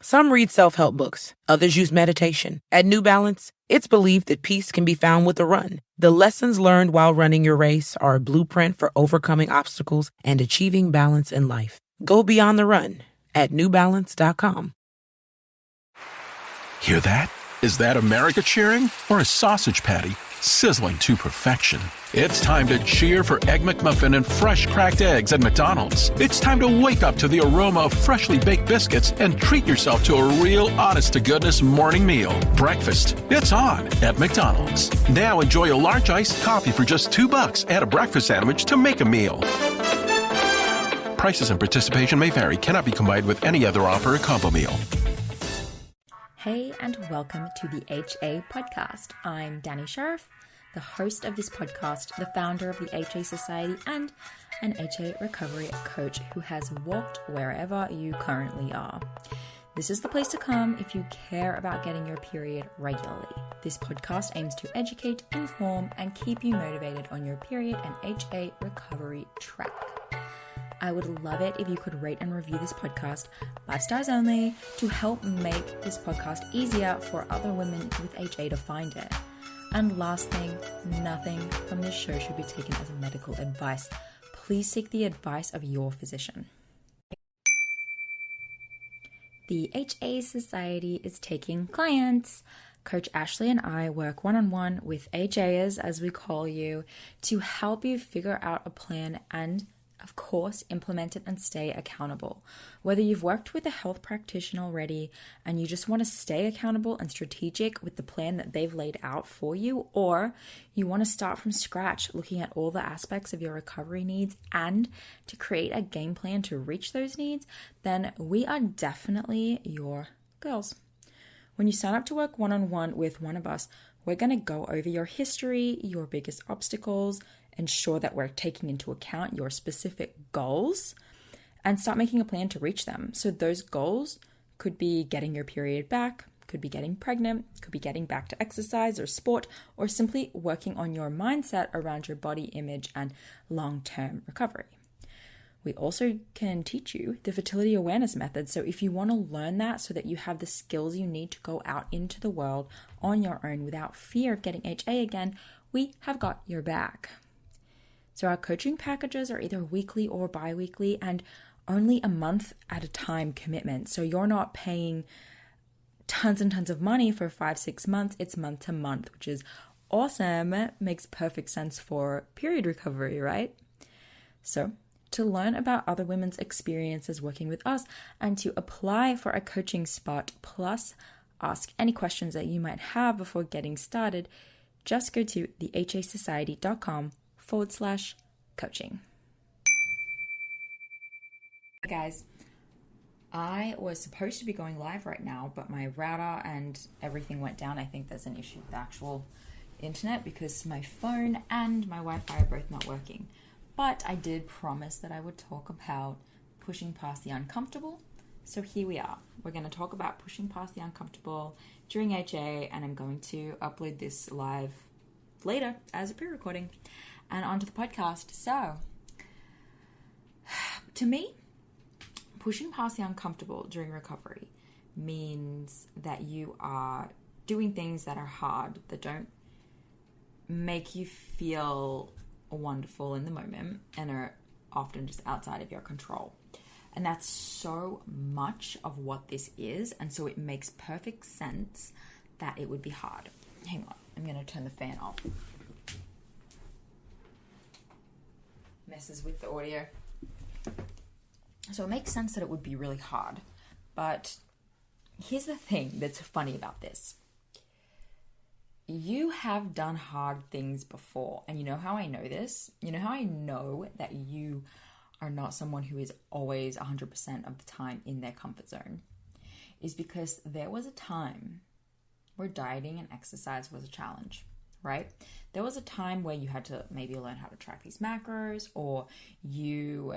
Some read self-help books, others use meditation. At New Balance, it's believed that peace can be found with a run. The lessons learned while running your race are a blueprint for overcoming obstacles and achieving balance in life. Go beyond the run at newbalance.com. Hear that? Is that America cheering or a sausage patty sizzling to perfection? It's time to cheer for Egg McMuffin and fresh cracked eggs at McDonald's. It's time to wake up to the aroma of freshly baked biscuits and treat yourself to a real honest-to-goodness morning meal. Breakfast, it's on at McDonald's. Now enjoy a large iced coffee for just $2 and a breakfast sandwich to make a meal. Prices and participation may vary. Cannot be combined with any other offer or combo meal. Hey, and welcome to the HA Podcast. I'm Danny Sheriff, the host of this podcast, the founder of the HA Society, and an HA recovery coach who has walked wherever you currently are. This is the place to come if you care about getting your period regularly. This podcast aims to educate, inform, and keep you motivated on your period and HA recovery track. I would love it if you could rate and review this podcast, 5 stars only, to help make this podcast easier for other women with HA to find it. And last thing, nothing from this show should be taken as medical advice. Please seek the advice of your physician. The HA Society is taking clients. Coach Ashley and I work one-on-one with HAers, as we call you, to help you figure out a plan and of course, implement it and stay accountable. Whether you've worked with a health practitioner already and you just want to stay accountable and strategic with the plan that they've laid out for you, or you want to start from scratch looking at all the aspects of your recovery needs and to create a game plan to reach those needs, then we are definitely your girls. When you sign up to work one-on-one with one of us, we're going to go over your history, your biggest obstacles, ensure that we're taking into account your specific goals, and start making a plan to reach them. So those goals could be getting your period back, could be getting pregnant, could be getting back to exercise or sport, or simply working on your mindset around your body image and long-term recovery. We also can teach you the fertility awareness method. So if you want to learn that so that you have the skills you need to go out into the world on your own without fear of getting HA again, we have got your back. So our coaching packages are either weekly or bi-weekly and only a month at a time commitment. So you're not paying tons and tons of money for 5-6 months. It's month to month, which is awesome. Makes perfect sense for period recovery, right? So to learn about other women's experiences working with us and to apply for a coaching spot, plus ask any questions that you might have before getting started, just go to thehasociety.com/coaching. Hey guys, I was supposed to be going live right now, but my router and everything went down. I think there's an issue with the actual internet because my phone and my Wi-Fi are both not working. But I did promise that I would talk about pushing past the uncomfortable. So here we are. We're going to talk about pushing past the uncomfortable during HA, and I'm going to upload this live later as a pre-recording and onto the podcast. So, to me, pushing past the uncomfortable during recovery means that you are doing things that are hard, that don't make you feel wonderful in the moment and are often just outside of your control. And that's so much of what this is, and so it makes perfect sense that it would be hard. Hang on, I'm going to turn the fan off. Messes with the audio. So it makes sense that it would be really hard. But here's the thing that's funny about this. You have done hard things before. And you know how I know this? You know how I know that you are not someone who is always 100% of the time in their comfort zone? Is because there was a time where dieting and exercise was a challenge, right? There was a time where you had to maybe learn how to track these macros, or you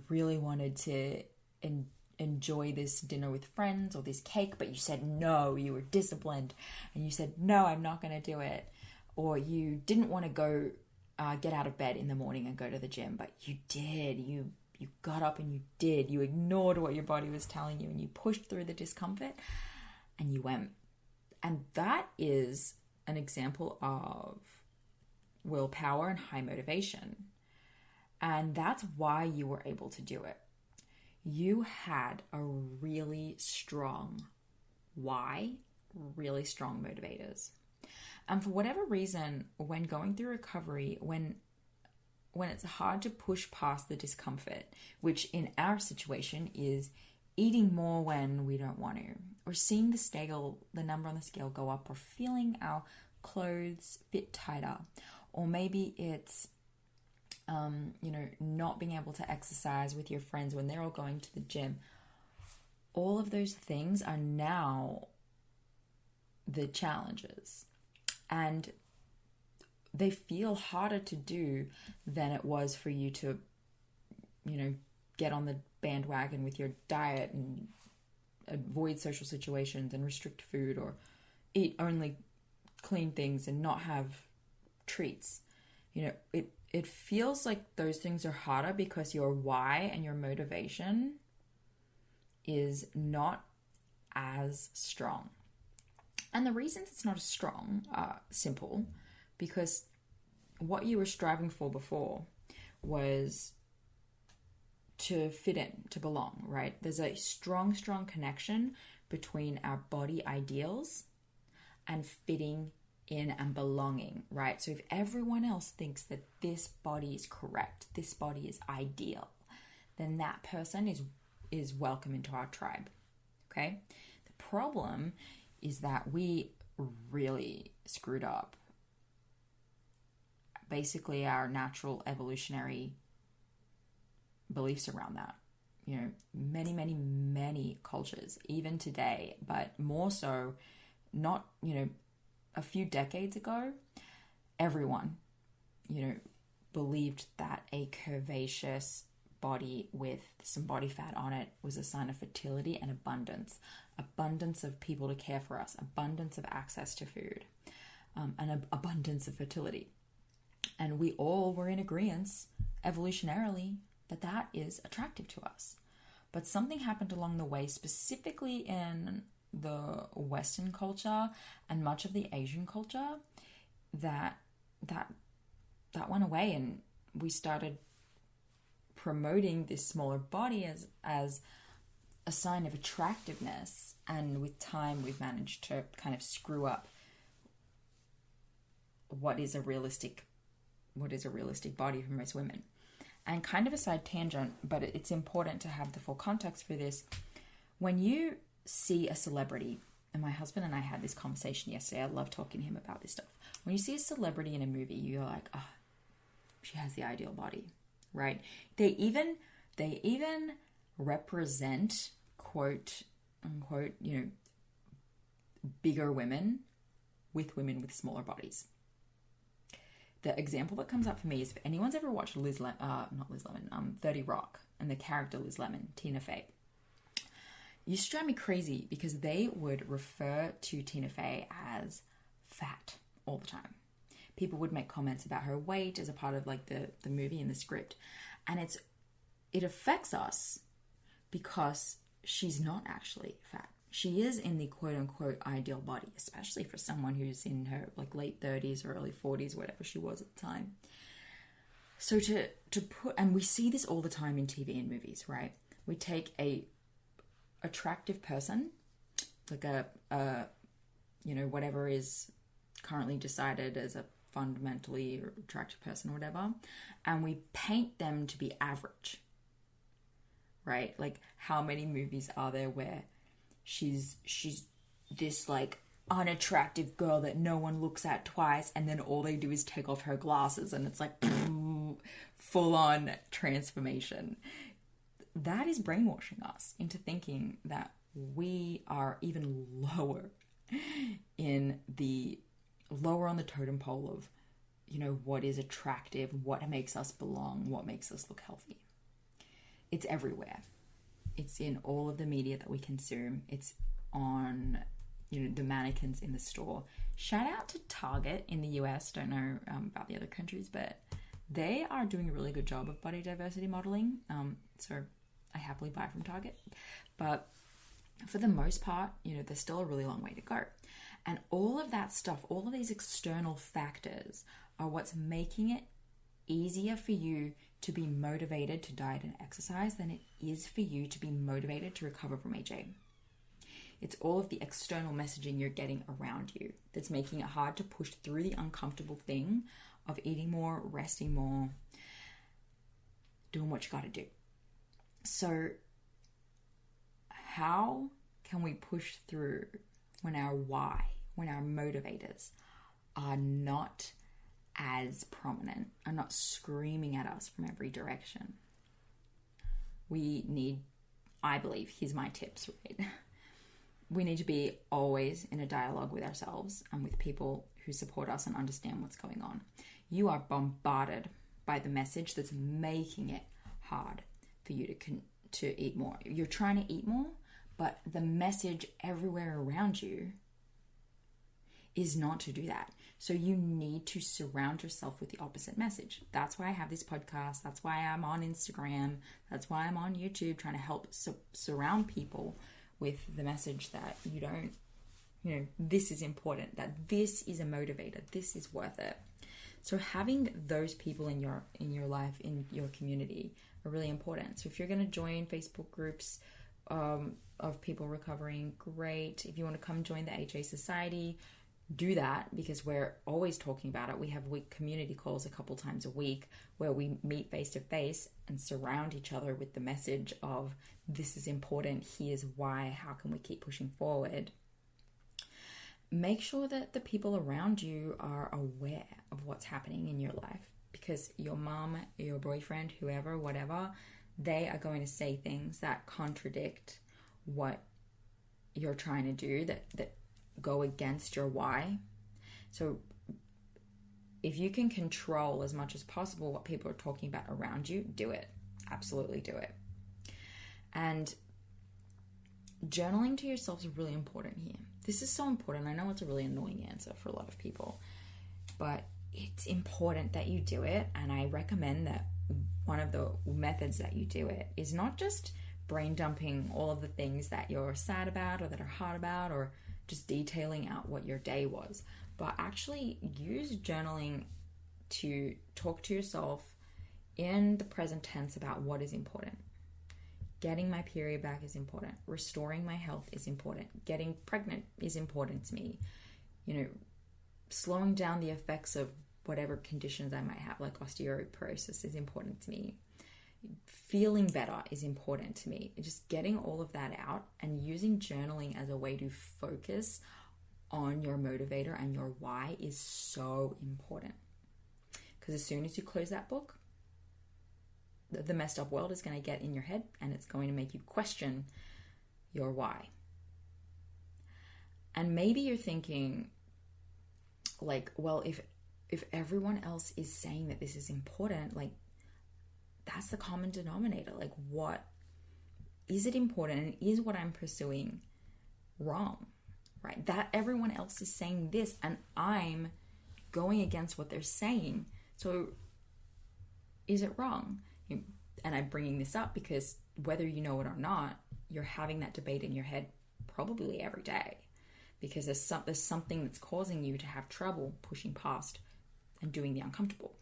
really wanted to enjoy this dinner with friends or this cake, but you said no, you were disciplined and you said, no, I'm not going to do it. Or you didn't want to go get out of bed in the morning and go to the gym, but you did. You got up and you did. You ignored what your body was telling you and you pushed through the discomfort and you went. And that is an example of willpower and high motivation. And that's why you were able to do it. You had a really strong why, really strong motivators. And for whatever reason, when going through recovery, when it's hard to push past the discomfort, which in our situation is eating more when we don't want to, or seeing the number on the scale go up, or feeling our clothes fit tighter, or maybe it's not being able to exercise with your friends when they're all going to the gym. All of those things are now the challenges, and they feel harder to do than it was for you to, get on the bandwagon with your diet and avoid social situations and restrict food or eat only clean things and not have treats. It feels like those things are harder because your why and your motivation is not as strong. And the reasons it's not as strong are simple, because what you were striving for before was to fit in, to belong, right? There's a strong, strong connection between our body ideals and fitting in and belonging, right? So if everyone else thinks that this body is correct, this body is ideal, then that person is welcome into our tribe, okay? The problem is that we really screwed up basically our natural evolutionary beliefs around that. Many, many, many cultures, even today, but more so not, a few decades ago, everyone, believed that a curvaceous body with some body fat on it was a sign of fertility and abundance of people to care for us, abundance of access to food, and an abundance of fertility. And we all were in agreement, evolutionarily, that is attractive to us. But something happened along the way, specifically in the Western culture and much of the Asian culture, that went away, and we started promoting this smaller body as a sign of attractiveness. And with time, we've managed to kind of screw up what is a realistic body for most women. And kind of a side tangent, but it's important to have the full context for this. When you see a celebrity, and my husband and I had this conversation yesterday, I love talking to him about this stuff. When you see a celebrity in a movie, you're like, oh, she has the ideal body, right? They even represent, quote unquote, bigger women with smaller bodies. The example that comes up for me is, if anyone's ever watched 30 Rock, and the character Liz Lemon, Tina Fey, used to drive me crazy because they would refer to Tina Fey as fat all the time. People would make comments about her weight as a part of like the movie and the script. And it affects us because she's not actually fat. She is in the quote-unquote ideal body, especially for someone who's in her like late 30s or early 40s, whatever she was at the time. So to put, and we see this all the time in TV and movies, right? We take a attractive person, like a whatever is currently decided as a fundamentally attractive person or whatever, and we paint them to be average, right? Like, how many movies are there where she's this like unattractive girl that no one looks at twice, and then all they do is take off her glasses and it's like full on transformation. That is brainwashing us into thinking that we are even lower on the totem pole of, what is attractive, what makes us belong, what makes us look healthy. It's everywhere. It's in all of the media that we consume. It's on, the mannequins in the store. Shout out to Target in the US. Don't know about the other countries, but They are doing a really good job of body diversity modeling. So I happily buy from Target. But for the most part, there's still a really long way to go. And all of that stuff, all of these external factors are what's making it easier for you to be motivated to diet and exercise than it is for you to be motivated to recover from HA. It's all of the external messaging you're getting around you that's making it hard to push through the uncomfortable thing of eating more, resting more, doing what you got to do. So how can we push through when our why, when our motivators are not as prominent, are not screaming at us from every direction? We need, I believe, here's my tips, right? We need to be always in a dialogue with ourselves and with people who support us and understand what's going on. You are bombarded by the message that's making it hard for you to eat more. You're trying to eat more, but the message everywhere around you is not to do that. So you need to surround yourself with the opposite message. That's why I have this podcast. That's why I'm on Instagram. That's why I'm on YouTube, trying to help surround people with the message that this is important, that this is a motivator, this is worth it. So having those people in your life, in your community, are really important. So if you're going to join Facebook groups of people recovering, great. If you want to come join the HA Society, do that, because we're always talking about it. We have community calls a couple times a week where we meet face to face and surround each other with the message of this is important, here's why, how can we keep pushing forward. Make sure that the people around you are aware of what's happening in your life, because your mom, your boyfriend, whoever, whatever, they are going to say things that contradict what you're trying to do, that go against your why. So if you can control as much as possible what people are talking about around you, do it. Absolutely do it. And journaling to yourself is really important here. This is so important. I know it's a really annoying answer for a lot of people, but it's important that you do it. And I recommend that one of the methods that you do it is not just brain dumping all of the things that you're sad about or that are hard about, or just detailing out what your day was, but actually use journaling to talk to yourself in the present tense about what is important. Getting my period back is important. Restoring my health is important. Getting pregnant is important to me. Slowing down the effects of whatever conditions I might have, like osteoporosis, is important to me. Feeling better is important to me. Just getting all of that out and using journaling as a way to focus on your motivator and your why is so important. Because as soon as you close that book, the messed up world is going to get in your head and it's going to make you question your why. And maybe you're thinking, like, well, if everyone else is saying that this is important, like, that's the common denominator. Like, what is it important, and is what I'm pursuing wrong, right? That everyone else is saying this and I'm going against what they're saying. So is it wrong? And I'm bringing this up because whether you know it or not, you're having that debate in your head probably every day, because there's something that's causing you to have trouble pushing past and doing the uncomfortable.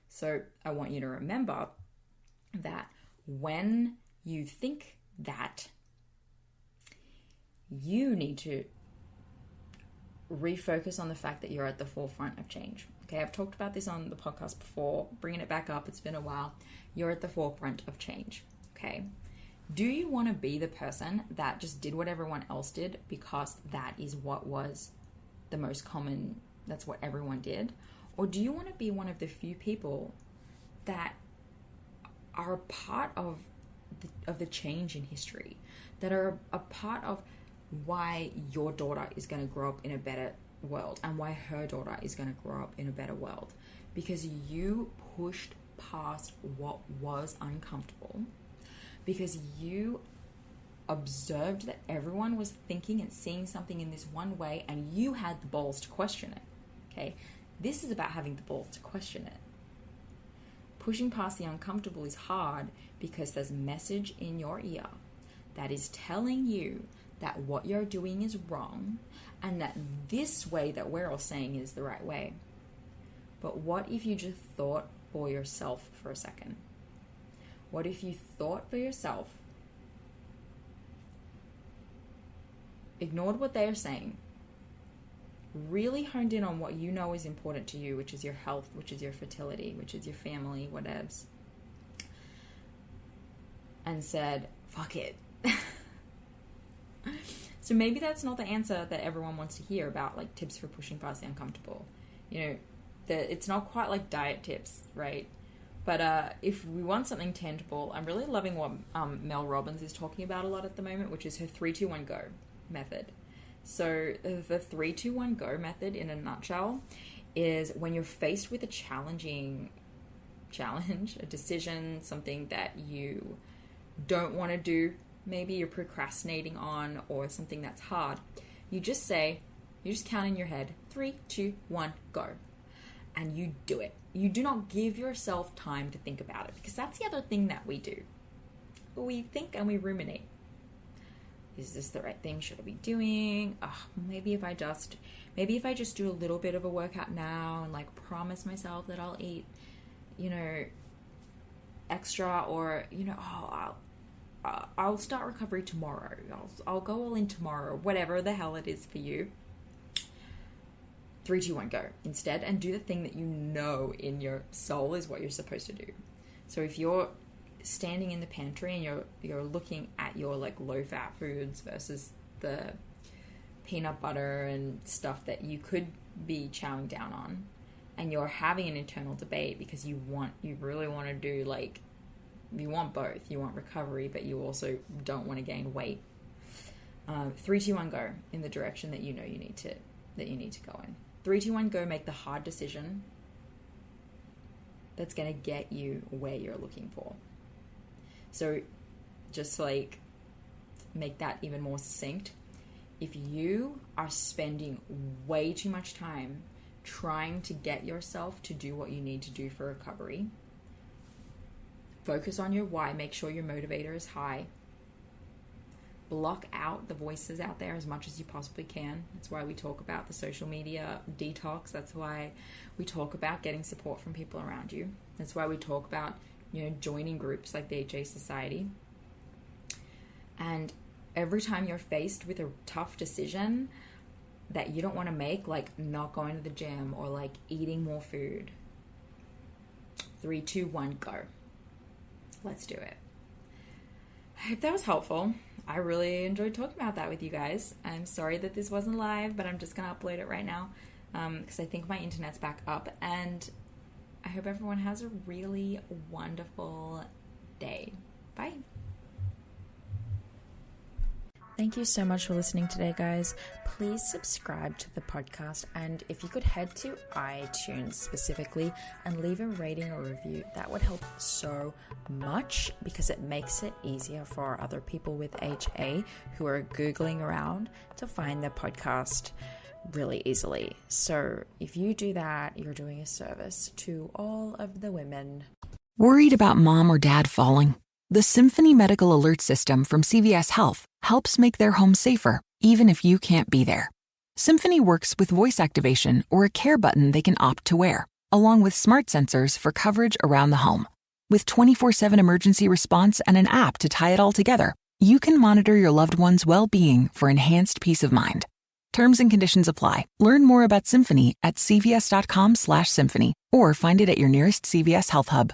So I want you to remember that when you think that, you need to refocus on the fact that you're at the forefront of change. Okay, I've talked about this on the podcast before, bringing it back up. It's been a while. You're at the forefront of change. Okay. Do you want to be the person that just did what everyone else did because that is what was the most common, that's what everyone did? Or do you want to be one of the few people that are a part of the change in history, that are a part of why your daughter is going to grow up in a better world and why her daughter is going to grow up in a better world? Because you pushed past what was uncomfortable, because you observed that everyone was thinking and seeing something in this one way and you had the balls to question it. Okay, this is about having the balls to question it. pushing past the uncomfortable is hard because there's a message in your ear that is telling you that what you're doing is wrong and that this way that we're all saying is the right way. But what if you just thought for yourself for a second? What if you thought for yourself, ignored what they are saying, really honed in on what you know is important to you, which is your health, which is your fertility, which is your family, whatevs, and said, fuck it. So maybe that's not the answer that everyone wants to hear about, like tips for pushing past the uncomfortable. You know, it's not quite like diet tips, right? But if we want something tangible, I'm really loving what Mel Robbins is talking about a lot at the moment, which is her 3-2-1-GO method. So the 3-2-1-GO method, in a nutshell, is when you're faced with a challenge, a decision, something that you don't want to do, maybe you're procrastinating on, or something that's hard, you just count in your head, 3, 2, 1, go. And you do it. You do not give yourself time to think about it, because that's the other thing that we do. We think and we ruminate. Is this the right thing? Should I be doing? Maybe if I just do a little bit of a workout now and like promise myself that I'll eat, extra, or I'll start recovery tomorrow. I'll go all in tomorrow, whatever the hell it is for you. 3, 2, 1, go instead, and do the thing that you know in your soul is what you're supposed to do. So if you're standing in the pantry and you're looking at your like low-fat foods versus the peanut butter and stuff that you could be chowing down on, and you're having an internal debate because you really want to do, like, you want both. You want recovery, but you also don't want to gain weight. 3, 2, 1, go in the direction that you know you need to go in. 3, 2, 1, go. Make the hard decision that's going to get you where you're looking for. So just like make that even more succinct. If you are spending way too much time trying to get yourself to do what you need to do for recovery, focus on your why. Make sure your motivator is high. Block out the voices out there as much as you possibly can. That's why we talk about the social media detox. That's why we talk about getting support from people around you. That's why we talk about, joining groups like the HA Society. And every time you're faced with a tough decision that you don't want to make, like not going to the gym or like eating more food, 3, 2, 1, go. Let's do it. I hope that was helpful. I really enjoyed talking about that with you guys. I'm sorry that this wasn't live, but I'm just going to upload it right now because I think my internet's back up, and I hope everyone has a really wonderful day. Bye. Thank you so much for listening today, guys. Please subscribe to the podcast, and if you could head to iTunes specifically and leave a rating or review, that would help so much because it makes it easier for other people with HA who are Googling around to find the podcast really easily. So if you do that, you're doing a service to all of the women. Worried about mom or dad falling? The Symphony Medical Alert System from CVS Health helps make their home safer, even if you can't be there. Symphony works with voice activation or a care button they can opt to wear, along with smart sensors for coverage around the home. With 24/7 emergency response and an app to tie it all together, you can monitor your loved one's well-being for enhanced peace of mind. Terms and conditions apply. Learn more about Symphony at cvs.com/symphony or find it at your nearest CVS Health Hub.